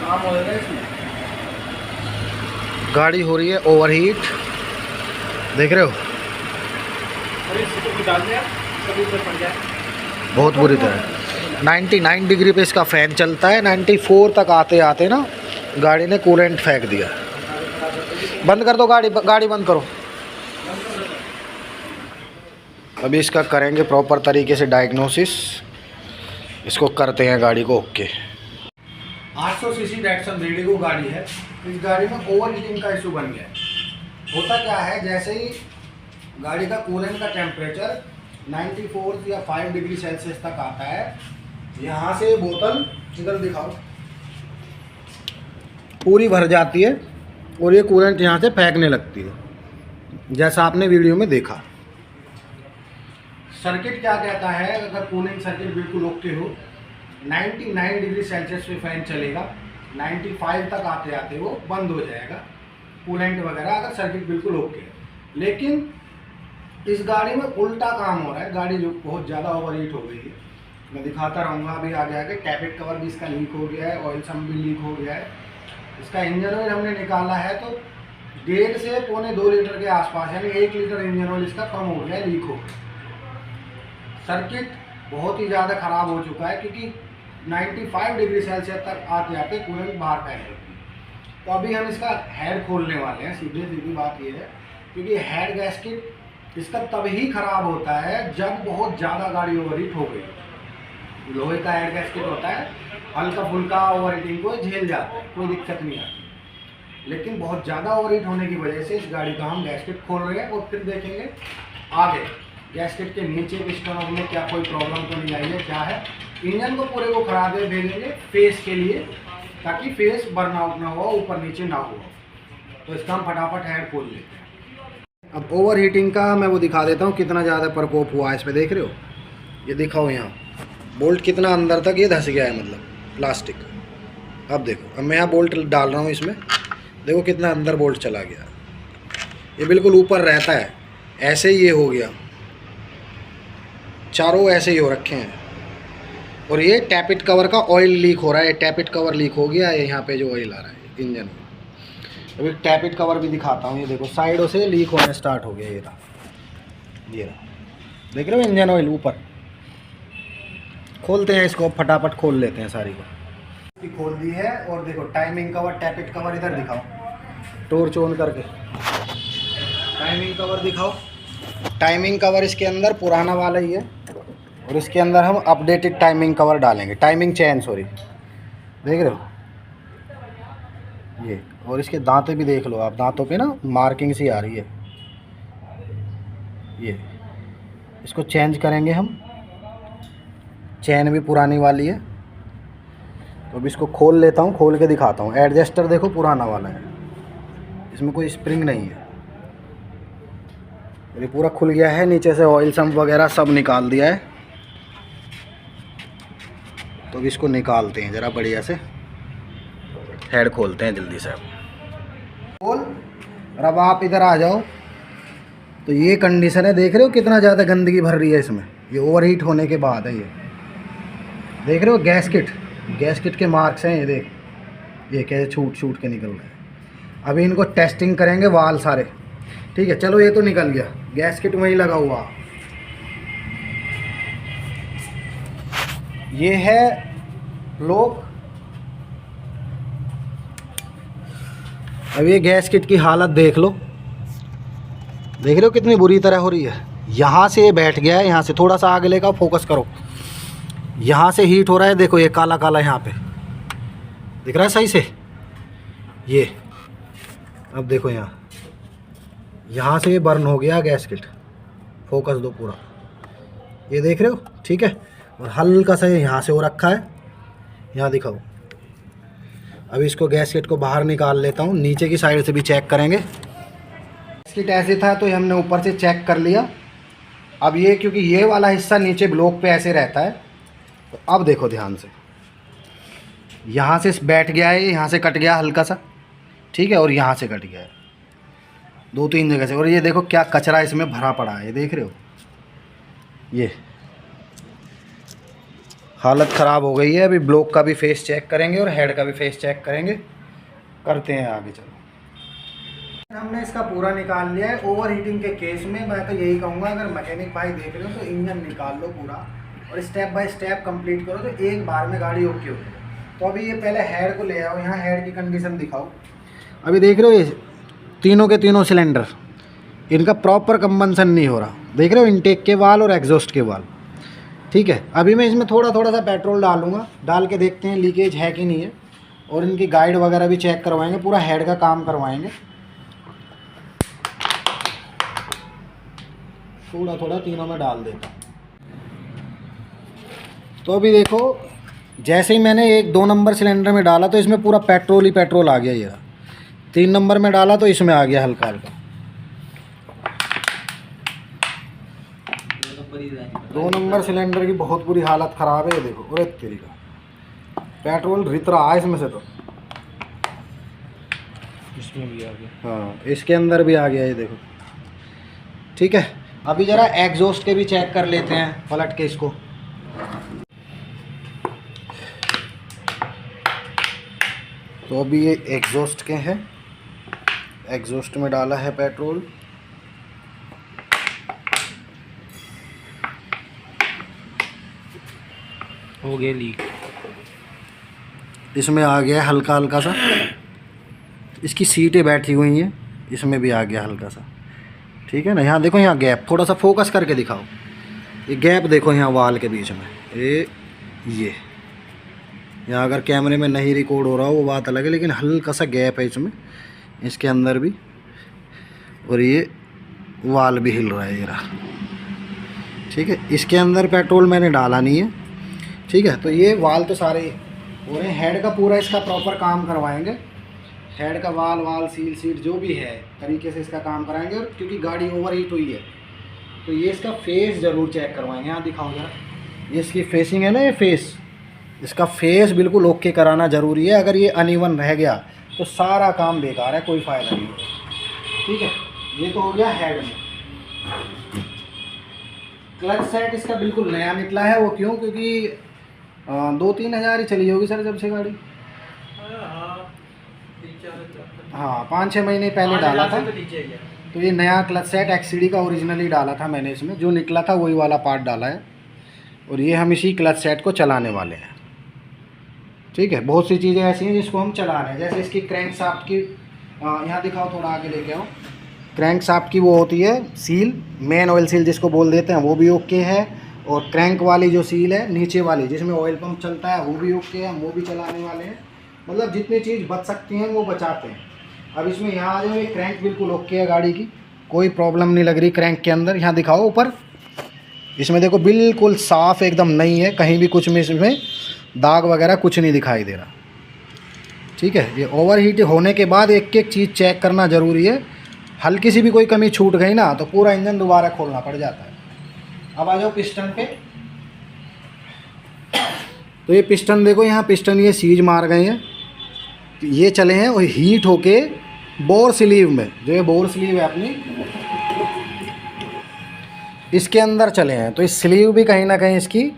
काम होगा इसमें। गाड़ी हो रही है ओवरहीट, देख रहे हो, और इससे तो कुछ डाल दिया कभी ऊपर पड़ जाए। बहुत बुरी तरह। 99 डिग्री पे इसका फ़ैन चलता है। 94 तक आते आते ना गाड़ी ने कूलेंट फेंक दिया। बंद कर दो गाड़ी, गाड़ी बंद करो। अभी इसका करेंगे प्रॉपर तरीके से डायग्नोसिस, इसको करते हैं गाड़ी को ओके। 800 सीसी डैटसन रेडिगो गाड़ी है। इस गाड़ी में ओवर हीटिंग का इशू बन गया है। होता क्या है, जैसे ही गाड़ी का कूलेंट का टेम्परेचर 94 या 5 डिग्री सेल्सियस तक आता है, यहाँ से बोतल इधर दिखाओ पूरी भर जाती है और ये कूलेंट यहाँ से फेंकने लगती है, जैसा आपने वीडियो में देखा। सर्किट क्या कहता है, अगर कूलिंग सर्किट बिल्कुल ओके हो, 99 डिग्री सेल्सियस पे फैन चलेगा, 95 तक आते आते वो बंद हो जाएगा कूलेंट वगैरह, अगर सर्किट बिल्कुल ओके है। लेकिन इस गाड़ी में उल्टा काम हो रहा है, गाड़ी जो बहुत ज़्यादा ओवरहीट हो गई है। मैं दिखाता रहूँगा अभी आगे आगे। टैपेट कवर भी इसका लीक हो गया है, ऑयल सम भी लीक हो गया है। इसका इंजन ऑयल हमने निकाला है तो 1.5 से पौने 2 लीटर के आसपास, यानी 1 लीटर इंजन ऑयल इसका कम हो गया, लीक हो गया। सर्किट बहुत ही ज़्यादा ख़राब हो चुका है, क्योंकि 95 डिग्री सेल्सियस तक आते आते कूलेंट बाहर फेंक देती है। तो अभी हम इसका हेड खोलने वाले हैं। सीधी बात ये है, क्योंकि हेड गैस्केट इसका तभी ख़राब होता है जब बहुत ज़्यादा गाड़ी ओवरहीट हो गई। लोहे का हेड गैस्केट होता है, हल्का फुल्का ओवरहीटिंग को झेल जाता है, कोई दिक्कत नहीं आती। लेकिन बहुत ज़्यादा ओवरहीट होने की वजह से इस गाड़ी का हम गैस्केट खोल रहे हैं और फिर देखेंगे आगे गैस्केट के नीचे पिस्टन में क्या कोई प्रॉब्लम तो नहीं आई है, क्या है। इंजन को पूरे को खराब भेजेंगे फेस के लिए, ताकि फेस बर्न आउट ना हो, ऊपर नीचे ना हो। तो इसका हम फटाफट हेड खोल लेते हैं। अब ओवर हीटिंग का मैं वो दिखा देता हूँ कितना ज़्यादा प्रकोप हुआ है इसमें, देख रहे हो, ये दिखाओ यहाँ बोल्ट कितना अंदर तक ये धंस गया है, मतलब प्लास्टिक। अब देखो, अब मैं यहाँ बोल्ट डाल रहा हूँ इसमें, देखो कितना अंदर बोल्ट चला गया। ये बिल्कुल ऊपर रहता है, ऐसे ही ये हो गया, चारों ऐसे ही हो रखे हैं। और ये टैपिट कवर का ऑयल लीक हो रहा है, टैपिट कवर लीक हो गया है, यहाँ पे जो ऑयल आ रहा है इंजन में। अभी टैपिट कवर भी दिखाता हूँ, ये देखो साइडों से लीक होना स्टार्ट हो गया, ये रहा, देख रहे हो इंजन ऑयल ऊपर। खोलते हैं इसको, फटाफट खोल लेते हैं सारी को। खोल दी है। और देखो टाइमिंग कवर, टैपिट कवर इधर दिखाओ, टॉर्च ऑन करके टाइमिंग कवर दिखाओ। टाइमिंग कवर इसके अंदर पुराना वाला ही है, और इसके अंदर हम अपडेटेड टाइमिंग कवर डालेंगे, टाइमिंग चेन, सॉरी, देख रहे हो ये। और इसके दांते भी देख लो आप, दांतों पे ना मार्किंग सी आ रही है, ये इसको चेंज करेंगे हम। चेन भी पुरानी वाली है, तो अभी इसको खोल लेता हूँ, खोल के दिखाता हूँ। एडजस्टर देखो पुराना वाला है, इसमें कोई स्प्रिंग नहीं है, ये पूरा खुल गया है। नीचे से ऑयल सम्प वगैरह सब निकाल दिया है। तो अभी इसको निकालते हैं ज़रा बढ़िया से, हेड खोलते हैं जल्दी से। खोल, और अब आप इधर आ जाओ। तो ये कंडीशन है, देख रहे हो कितना ज़्यादा गंदगी भर रही है इसमें, ये ओवरहीट होने के बाद है। ये देख रहे हो गैसकिट के मार्क्स हैं, ये देख, ये कैसे छूट के निकल रहे हैं। अभी इनको टेस्टिंग करेंगे वाल सारे, ठीक है। चलो ये तो निकल गया, गैसकिट वहीं लगा हुआ। ये है लॉक। अब ये गैसकिट की हालत देख लो, देख रहे हो कितनी बुरी तरह हो रही है। यहाँ से ये बैठ गया है, यहाँ से थोड़ा सा आगे लेकर फोकस करो, यहाँ से हीट हो रहा है, देखो ये काला काला यहाँ पे दिख रहा है सही से ये। अब देखो यहाँ से ये बर्न हो गया गैसकिट, फोकस दो पूरा, ये देख रहे हो, ठीक है। और हल्का सा यहाँ से हो रखा है, यहाँ दिखाओ। अब इसको गैसकिट को बाहर निकाल लेता हूँ, नीचे की साइड से भी चेक करेंगे। गैसकिट ऐसे था तो हमने ऊपर से चेक कर लिया। अब ये क्योंकि ये वाला हिस्सा नीचे ब्लॉक पे ऐसे रहता है, तो अब देखो ध्यान से, यहाँ से बैठ गया है, यहाँ से कट गया हल्का सा, ठीक है, और यहाँ से कट गया है 2-3 जगह से। और ये देखो क्या कचरा इसमें भरा पड़ा है, ये देख रहे हो, ये हालत ख़राब हो गई है। अभी ब्लॉक का भी फेस चेक करेंगे और हेड का भी फेस चेक करेंगे, करते हैं आगे। चलो, हमने इसका पूरा निकाल लिया है। ओवर हीटिंग के केस में मैं तो यही कहूँगा, अगर मैकेनिक भाई देख रहे हो तो इंजन निकाल लो पूरा और स्टेप बाय स्टेप कंप्लीट करो तो एक बार में गाड़ी ओके हो जाए। तो अभी ये पहले हेड को ले आओ, यहाँ हेड की कंडीशन दिखाओ। अभी देख रहे हो ये तीनों के तीनों सिलेंडर, इनका प्रॉपर कंबंसन नहीं हो रहा। देख रहे हो इनटेक के वाल और एग्जॉस्ट के वाल। ठीक है, अभी मैं इसमें थोड़ा थोड़ा सा पेट्रोल डालूंगा, डाल के देखते हैं लीकेज है कि नहीं है, और इनकी गाइड वगैरह भी चेक करवाएंगे, पूरा हेड का काम करवाएंगे। थोड़ा थोड़ा तीनों में डाल देता। तो अभी देखो, जैसे ही मैंने 1-2 नंबर सिलेंडर में डाला तो इसमें पूरा पेट्रोल ही पेट्रोल आ गया। ये 3 नंबर में डाला तो इसमें आ गया हल्का हल्का। 2 नंबर सिलेंडर की बहुत बुरी हालत ख़राब है। ये देखो, अरे तेरी का पेट्रोल रित रहा है इसमें से। तो इसमें भी आ गया। हाँ, इसके अंदर भी आ गया, ये देखो। ठीक है, अभी ज़रा एग्जॉस्ट के भी चेक कर लेते हैं, पलट के इसको। तो अभी ये एग्जॉस्ट के हैं, एग्जॉस्ट में डाला है पेट्रोल। हो गया लीक, इसमें आ गया है हल्का हल्का सा। इसकी सीटें बैठी हुई हैं, इसमें भी आ गया हल्का सा। ठीक है ना, यहाँ देखो, यहाँ गैप थोड़ा सा फोकस करके दिखाओ। ये गैप देखो यहाँ वाल के बीच में, ये यहाँ अगर कैमरे में नहीं रिकॉर्ड हो रहा हो वो बात अलग है, लेकिन हल्का सा गैप है इसमें, इसके अंदर भी। और ये वाल भी हिल रहा है, ये रहा। ठीक है, इसके अंदर पेट्रोल मैंने डाला नहीं है। ठीक है, तो ये वाल तो सारे हो रहे हैं। हेड का पूरा इसका प्रॉपर काम करवाएंगे। हेड का वाल सील सीट जो भी है तरीके से इसका काम कराएंगे। और क्योंकि गाड़ी ओवर हीट हुई है तो ये इसका फेस ज़रूर चेक करवाएंगे। यहाँ दिखाओ जरा, ये इसकी फेसिंग है ना, ये फेस, इसका फेस बिल्कुल ओके कराना ज़रूरी है। अगर ये अनइवन रह गया तो सारा काम बेकार है, कोई फ़ायदा नहीं। ठीक है, ये तो हो गया हेड में। क्लच सेट इसका बिल्कुल नया निकला है। वो क्यों? क्योंकि 2-3 हज़ार ही चली होगी सर जब से गाड़ी। हाँ, 5-6 महीने पहले डाला था। तो ये नया क्लच सेट एक्ससीडी का ओरिजिनली डाला था मैंने। इसमें जो निकला था वही वाला पार्ट डाला है, और ये हम इसी क्लच सेट को चलाने वाले हैं। ठीक है, बहुत सी चीज़ें ऐसी हैं जिसको हम चला रहे हैं। जैसे इसकी क्रैंक शाफ्ट की, यहाँ दिखाओ, थोड़ा आगे लेके आओ। क्रैंक शाफ्ट की वो होती है सील, मेन ऑयल सील जिसको बोल देते हैं, वो भी ओके है। और क्रैंक वाली जो सील है नीचे वाली जिसमें ऑयल पंप चलता है, वो भी ओके है, हम वो भी चलाने वाले हैं। मतलब जितनी चीज़ बच सकती हैं वो बचाते हैं। अब इसमें यहाँ आ जाओ, ये क्रैंक बिल्कुल ओके है गाड़ी की, कोई प्रॉब्लम नहीं लग रही क्रैंक के अंदर। यहाँ दिखाओ ऊपर, इसमें देखो बिल्कुल साफ़ एकदम नहीं है, कहीं भी कुछ में इसमें दाग वगैरह कुछ नहीं दिखाई दे रहा। ठीक है, ये ओवर हीट होने के बाद एक एक चीज़ चेक करना ज़रूरी है। हल्की सी भी कोई कमी छूट गई ना तो पूरा इंजन दोबारा खोलना पड़ जाता है। अब आ जाओ पिस्टन पे। तो ये पिस्टन देखो, यहाँ पिस्टन ये सीज मार गए हैं, ये चले हैं और हीट होके बोर स्लीव में, जो ये बोर स्लीव है अपनी, इसके अंदर चले हैं। तो इस स्लीव भी कहीं ना कहीं इसकी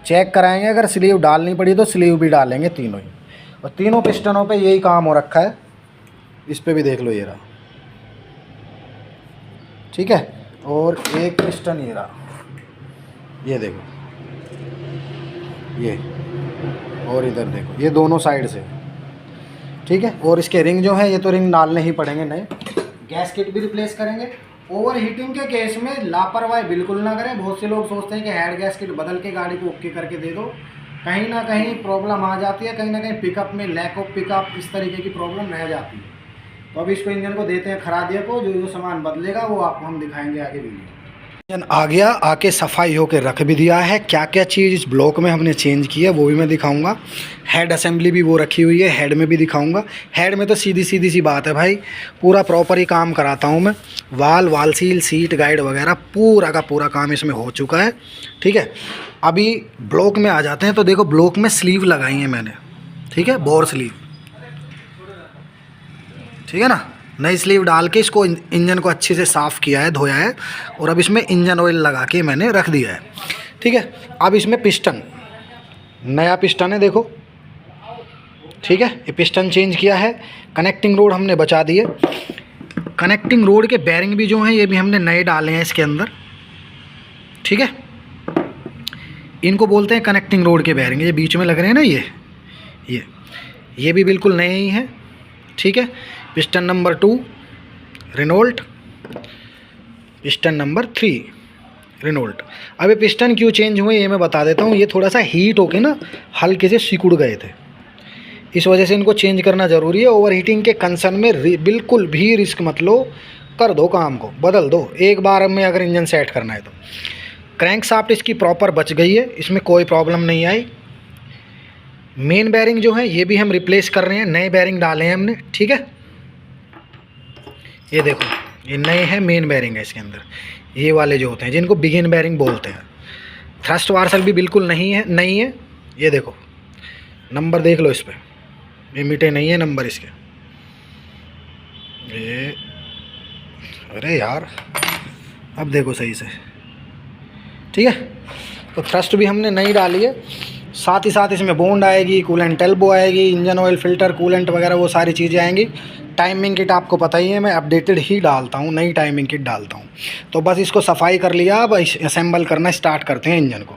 चेक कराएंगे। अगर स्लीव डालनी पड़ी तो स्लीव भी डालेंगे तीनों ही। और तीनों पिस्टनों पे यही काम हो रखा है। इस पे भी देख लो, ये रहा। ठीक है, और एक पिस्टन ये रहा, ये देखो, ये, और इधर देखो, ये दोनों साइड से। ठीक है, और इसके रिंग जो है ये तो रिंग डालने ही पड़ेंगे नए। गैस किट भी रिप्लेस करेंगे। ओवर हीटिंग के केस में लापरवाही बिल्कुल ना करें। बहुत से लोग सोचते हैं कि हेड गैस किट बदल के गाड़ी को ओके करके दे दो, कहीं ना कहीं प्रॉब्लम आ जाती है, कहीं ना कहीं पिकअप में लैक ऑफ पिकअप, इस तरीके की प्रॉब्लम रह जाती है। तो अभी इसको इंजन को देते हैं खरादिया को, जो सामान बदलेगा वो आपको हम दिखाएंगे आगे वीडियो। इंजन आ गया, आके सफाई होके रख भी दिया है। क्या क्या चीज़ इस ब्लॉक में हमने चेंज की है वो भी मैं दिखाऊंगा। हेड असेंबली भी वो रखी हुई है, हेड में भी दिखाऊंगा। हेड में तो सीधी सी बात है भाई, पूरा प्रॉपर ही काम कराता हूँ मैं। वाल सील, सीट गाइड वगैरह पूरा का पूरा काम इसमें हो चुका है। ठीक है, अभी ब्लॉक में आ जाते हैं। तो देखो, ब्लॉक में स्लीव लगाई है मैंने। ठीक है, बोर स्लीव, ठीक है ना, नई स्लीव डाल के इसको इंजन को अच्छे से साफ़ किया है, धोया है, और अब इसमें इंजन ऑयल लगा के मैंने रख दिया है। ठीक है, अब इसमें पिस्टन नया पिस्टन है देखो, ठीक है। ये पिस्टन चेंज किया है, कनेक्टिंग रोड हमने बचा दिए। कनेक्टिंग रोड के बेरिंग भी जो हैं ये भी हमने नए डाले हैं इसके अंदर, ठीक है। इनको बोलते हैं कनेक्टिंग रोड के बेरिंग, ये बीच में लग रहे हैं ना, ये भी बिल्कुल नए ही हैं, ठीक है। Piston number 2 Renault, piston number 3 Renault. अब ये पिस्टन क्यों चेंज हुए ये मैं बता देता हूँ। ये थोड़ा सा हीट होके ना हल्के से सिकुड़ गए थे, इस वजह से इनको चेंज करना ज़रूरी है। ओवर हीटिंग के कंसर्न में बिल्कुल भी रिस्क मत लो, कर दो काम को, बदल दो एक बार में अगर इंजन सेट करना है तो। क्रैंक शाफ्ट इसकी प्रॉपर बच गई है, इसमें कोई प्रॉब्लम नहीं आई। मेन बेरिंग जो है ये भी हम रिप्लेस कर रहे हैं, नए बेरिंग डाले हैं हमने, ठीक है। ये देखो ये नए हैं, मेन बेरिंग है इसके अंदर, ये वाले जो होते हैं जिनको बिगिन बेरिंग बोलते हैं। थ्रस्ट वार्सल भी बिल्कुल नहीं है। ये देखो नंबर देख लो इस पर, ये मिटे नहीं है नंबर इसके। ये अरे यार अब देखो सही से, ठीक है। तो थ्रस्ट भी हमने नई डाली है, साथ ही साथ इसमें बॉन्ड आएगी, कूलेंट एल्बो आएगी, इंजन ऑयल फिल्टर, कूलेंट वगैरह वो सारी चीज़ें आएंगी। टाइमिंग किट आपको पता ही है, मैं अपडेटेड ही डालता हूँ, नई टाइमिंग किट डालता हूँ। तो बस इसको सफाई कर लिया, अब असेंबल करना स्टार्ट करते हैं इंजन को।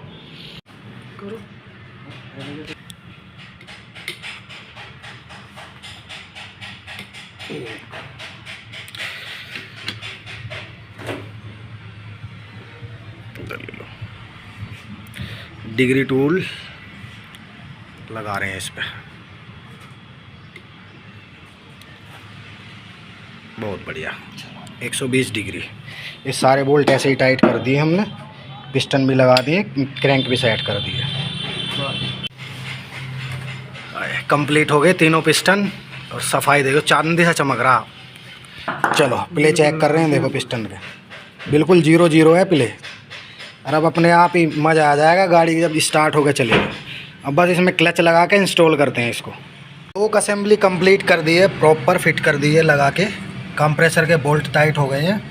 डिग्री टूल लगा रहे हैं इस पे, बहुत बढ़िया 120 डिग्री। ये सारे बोल्ट ऐसे ही टाइट कर दिए हमने, पिस्टन भी लगा दिए, क्रैंक भी सेट कर दिए। कंप्लीट हो गए तीनों पिस्टन, और सफाई देखो चांदी सा चमक रहा। चलो प्ले चेक कर रहे हैं, देखो पिस्टन के बिल्कुल 0-0 है प्ले। और अब अपने आप ही मज़ा आ जाएगा गाड़ी जब स्टार्ट होकर चलेगी। अब बस इसमें क्लच लगा के इंस्टॉल करते हैं इसको। तो असेंबली कंप्लीट कर दी है, प्रॉपर फिट कर दी है लगा के। कंप्रेसर के बोल्ट टाइट हो गए हैं,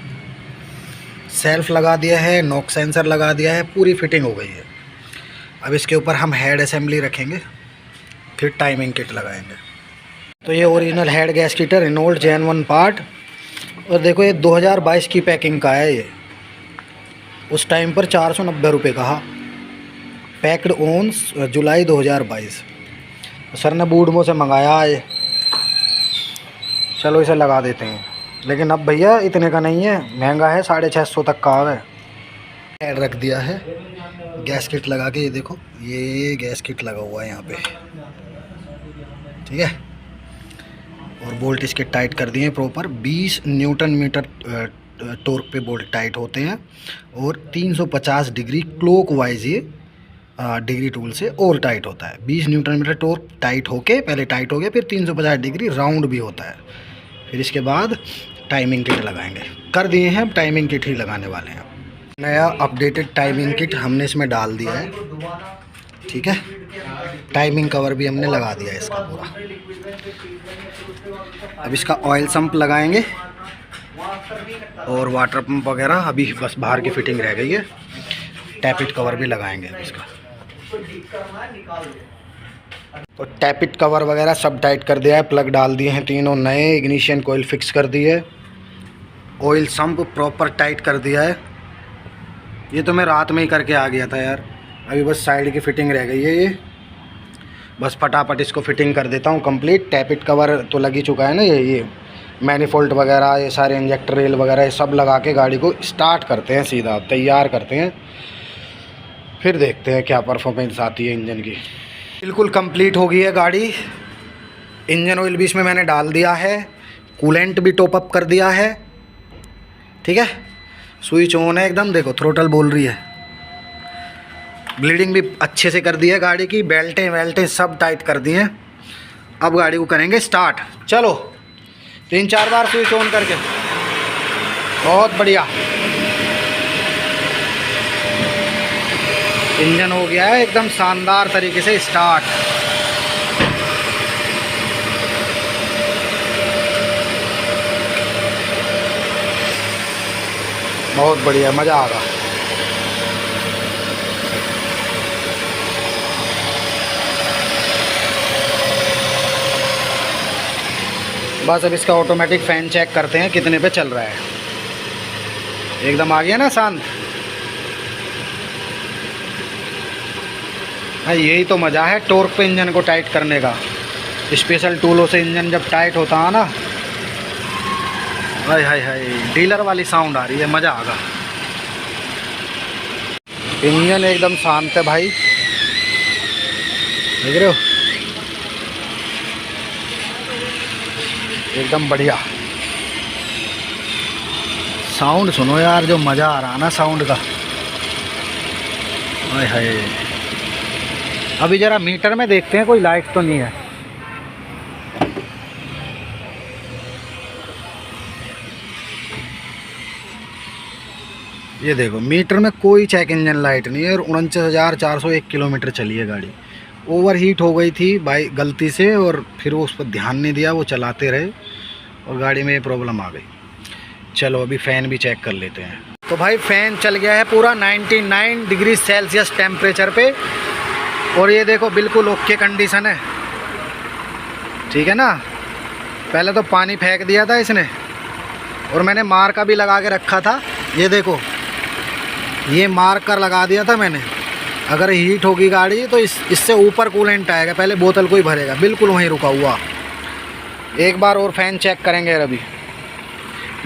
सेल्फ लगा दिया है, नॉक सेंसर लगा दिया है, पूरी फिटिंग हो गई है। अब इसके ऊपर हम हेड असेंबली रखेंगे, फिर टाइमिंग किट लगाएंगे। तो ये ओरिजिनल हेड गैस्केट है, रेनॉल्ट जेन 1 पार्ट। और देखो ये 2022 की पैकिंग का है। ये उस टाइम पर 490 रुपये कहा, पैक्ड ऑन जुलाई 2022। सर ने बूडमो से मंगाया है, चलो इसे लगा देते हैं। लेकिन अब भैया इतने का नहीं है, महंगा है, 650 तक का है। हेड रख दिया है, गैस किट लगा के, ये देखो ये गैस किट लगा हुआ है यहाँ पे, ठीक है। और बोल्ट इसके टाइट कर दिए हैं प्रॉपर, 20 न्यूटन मीटर टॉर्क पे बोल्ट टाइट होते हैं। और 350 डिग्री क्लॉक वाइज ये डिग्री टूल से और टाइट होता है। 20 न्यूटन मीटर टॉर्क टाइट होके पहले टाइट हो गया, फिर 350 डिग्री राउंड भी होता है। फिर इसके बाद टाइमिंग किट लगाएंगे, कर दिए हैं, अब टाइमिंग किट ही लगाने वाले हैं। नया अपडेटेड टाइमिंग किट हमने इसमें डाल दिया है, ठीक है। टाइमिंग कवर भी हमने लगा दिया है इसका पूरा। अब इसका ऑयल सम्प लगाएंगे और वाटर पंप वगैरह अभी बस बाहर की फिटिंग रह गई है। टैपिट कवर भी लगाएंगे इसका। तो टैपिट कवर वगैरह सब टाइट कर दिया है, प्लग डाल दिए हैं तीनों नए, इग्निशन कोयल फिक्स कर दी है, ऑयल सम्प प्रॉपर टाइट कर दिया है। ये तो मैं रात में ही करके आ गया था यार, अभी बस साइड की फिटिंग रह गई है। ये बस फटाफट इसको फिटिंग कर देता हूँ कंप्लीट। टैपिट कवर तो लग ही चुका है ना, ये मैनिफोल्ड वगैरह, ये सारे इंजेक्टर रेल वगैरह, ये सब लगा के गाड़ी को स्टार्ट करते हैं, सीधा तैयार करते हैं, फिर देखते हैं क्या परफॉर्मेंस आती है इंजन की। बिल्कुल कंप्लीट हो गई है गाड़ी। इंजन ऑयल भी इसमें मैंने डाल दिया है, कूलेंट भी टॉप अप कर दिया है, ठीक है। स्विच ऑन है एकदम, देखो थ्रोटल बोल रही है। ब्लीडिंग भी अच्छे से कर दी है गाड़ी की, बेल्टें वेल्टें सब टाइट कर दी हैं। अब गाड़ी को करेंगे स्टार्ट। चलो 3-4 बार स्विच ऑन करके, बहुत बढ़िया। इंजन हो गया है एकदम शानदार तरीके से स्टार्ट। बहुत बढ़िया, मज़ा आ रहा। बस अब इसका ऑटोमेटिक फ़ैन चेक करते हैं कितने पे चल रहा है। एकदम आ गया ना शांत। हाँ, यही तो मज़ा है टॉर्क पे इंजन को टाइट करने का। स्पेशल टूलों से इंजन जब टाइट होता है ना, हाय हाय हाय, डीलर वाली साउंड आ रही है, मज़ा आगा। इंजन एकदम शांत है भाई, देख रहे हो, एकदम बढ़िया। साउंड सुनो यार, जो मज़ा आ रहा है ना साउंड का, हाय हाय। अभी ज़रा मीटर में देखते हैं कोई लाइट तो नहीं है। ये देखो मीटर में कोई चेक इंजन लाइट नहीं है और 49,401 किलोमीटर चली है गाड़ी। ओवर हीट हो गई थी बाई गलती से और फिर वो उस पर ध्यान नहीं दिया, वो चलाते रहे और गाड़ी में ये प्रॉब्लम आ गई। चलो अभी फ़ैन भी चेक कर लेते हैं। तो भाई फ़ैन चल गया है पूरा 99 डिग्री सेल्सियस टेम्परेचर पे और ये देखो बिल्कुल ओके कंडीशन है, ठीक है ना। पहले तो पानी फेंक दिया था इसने और मैंने मार्कर भी लगा के रखा था, ये देखो ये मार्कर लगा दिया था मैंने। अगर हीट होगी गाड़ी तो इससे ऊपर कूलेंट आएगा, पहले बोतल को ही भरेगा, बिल्कुल वहीं रुका हुआ। एक बार और फ़ैन चेक करेंगे। अभी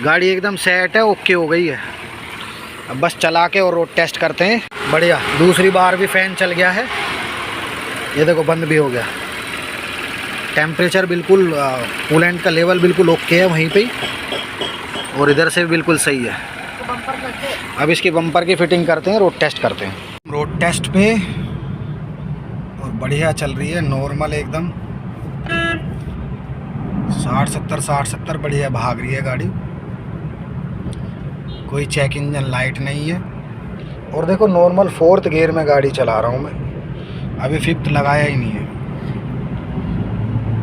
गाड़ी एकदम सेट है, ओके हो गई है। अब बस चला के और रोड टेस्ट करते हैं। बढ़िया, दूसरी बार भी फ़ैन चल गया है, ये देखो बंद भी हो गया। टेम्परेचर बिल्कुल कूलेंट का लेवल बिल्कुल ओके है वहीं पे ही, और इधर से भी बिल्कुल सही है। अब इसकी बम्पर की फिटिंग करते हैं, रोड टेस्ट करते हैं। रोड टेस्ट पे और बढ़िया चल रही है, नॉर्मल एकदम 60-70 बढ़िया भाग रही है गाड़ी। कोई चेक इंजन लाइट नहीं है। और देखो नॉर्मल 4th गियर में गाड़ी चला रहा हूँ मैं, अभी 5th लगाया ही नहीं है।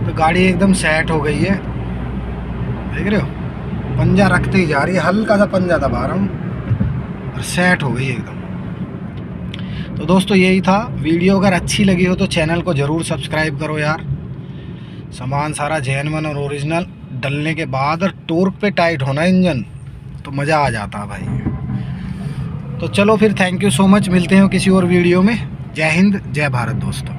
तो गाड़ी एकदम सेट हो गई है, देख रहे हो, पंजा रखते ही जा रही है, हल्का सा पंजा दबा रहा हूँ और सेट हो गई एकदम। तो दोस्तों यही था वीडियो। अगर अच्छी लगी हो तो चैनल को ज़रूर सब्सक्राइब करो यार। सामान सारा जेन्युइन और ओरिजिनल डलने के बाद और टॉर्क पे टाइट होना इंजन तो मज़ा आ जाता भाई। तो चलो फिर, थैंक यू सो मच, मिलते हैं किसी और वीडियो में। जय हिंद, जय भारत दोस्तों।